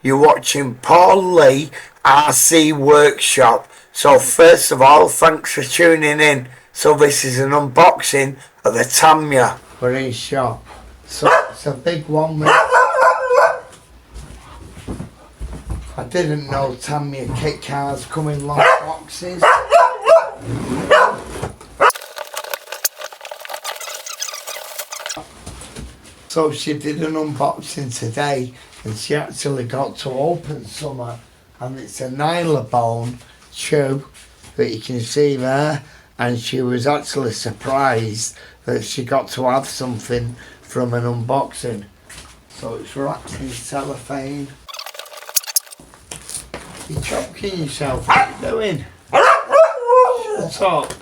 You're watching Paul Lee RC Workshop. So first of all, thanks for tuning in. So this is an unboxing of the TAMIYA. We're in shop. So it's a big one. I didn't know TAMIYA kit cars come in long boxes. So she did an unboxing today and she actually got to open some, and it's a nylon chew that you can see there, and she was actually surprised that she got to have something from an unboxing. So it's wrapped in cellophane. You're choking yourself, what are you doing? Shut up.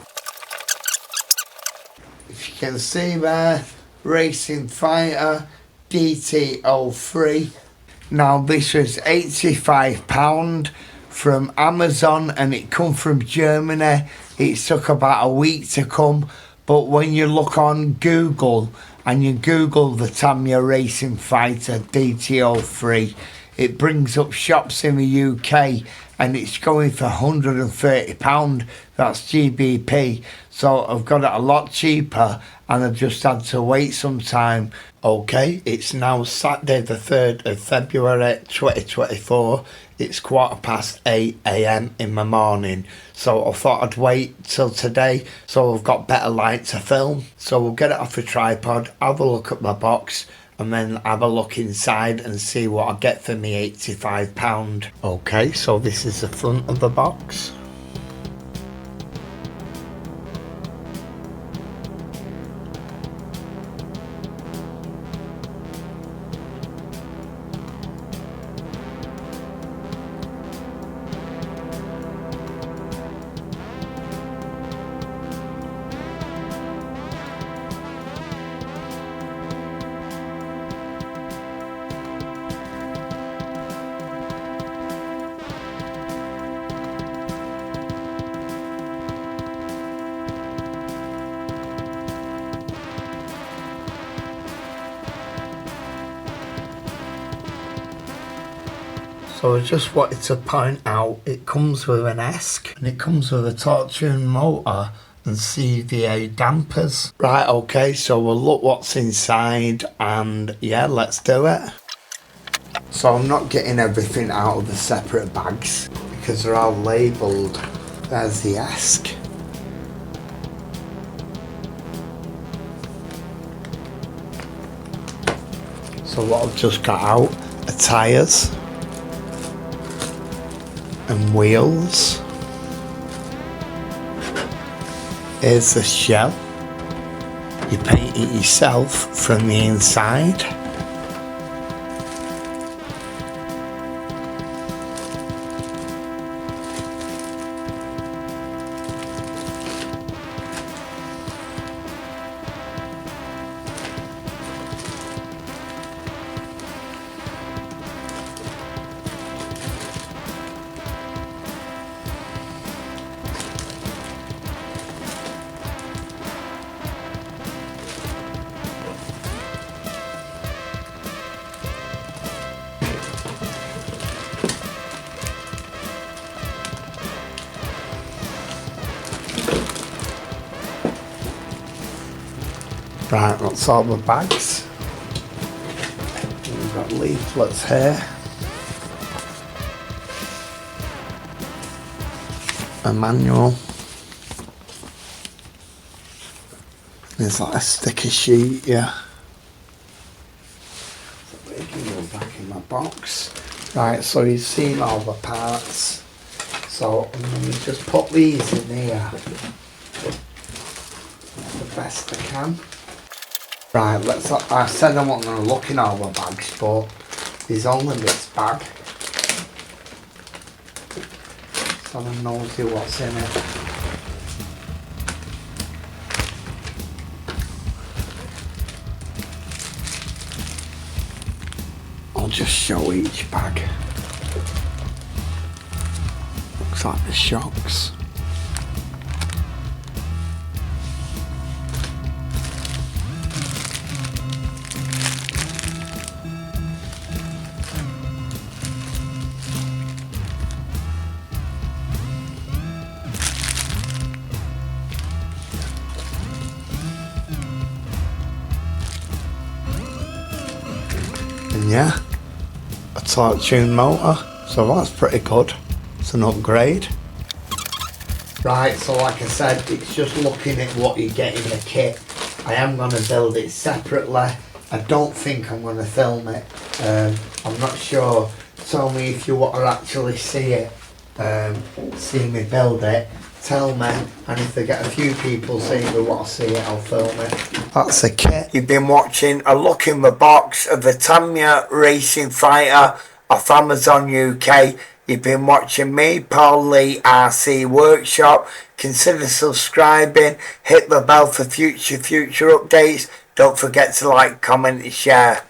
If you can see there, Racing Fighter DT03. Now this was £85 from Amazon and it come from Germany. It took about a week to come, but when you look on Google and you Google the TAMIYA Racing Fighter DT03, it brings up shops in the UK and it's going for £130. That's GBP. So I've got it a lot cheaper and I've just had to wait some time. Okay, it's now Saturday the 3rd of February 2024. It's 8:15 AM in the morning. So I thought I'd wait till today so I've got better light to film. So we'll get it off the tripod, have a look at my box, and then have a look inside and see what I get for me £85. Okay, so this is the front of the box. So I just wanted to point out it comes with an ESC and it comes with a torque-tuned motor and CVA dampers. Right, okay, so we'll look what's inside and yeah, let's do it. So I'm not getting everything out of the separate bags because they're all labelled. There's the ESC. So what I've just got out are tyres and wheels. Here's the shell. You paint it yourself from the inside. Right, that's all the bags. We've got leaflets here. A manual. There's like a sticker sheet, yeah. So they can go back in my box. Right, so you've seen all the parts. So I'm going to just put these in here the best I can. Right, I said I wasn't going to look in all the bags, but there's only this bag. So I'm nosy what's in it. I'll just show each bag. Looks like the shocks. yeah, a torque tune motor, so that's pretty good. It's an upgrade. Right, so like I said, it's just looking at what you get in the kit. I am going to build it separately. I don't think I'm going to film it. I'm not sure. Tell me if you want to actually see it, see me build it. Tell me, and if they get a few people saying they want to see it, I'll film it. That's the kit. You've been watching a look in the box of the Tamiya Racing Fighter off Amazon UK. You've been watching me, Paul Lee RC Workshop. Consider subscribing, hit the bell for future updates. Don't forget to like, comment and share.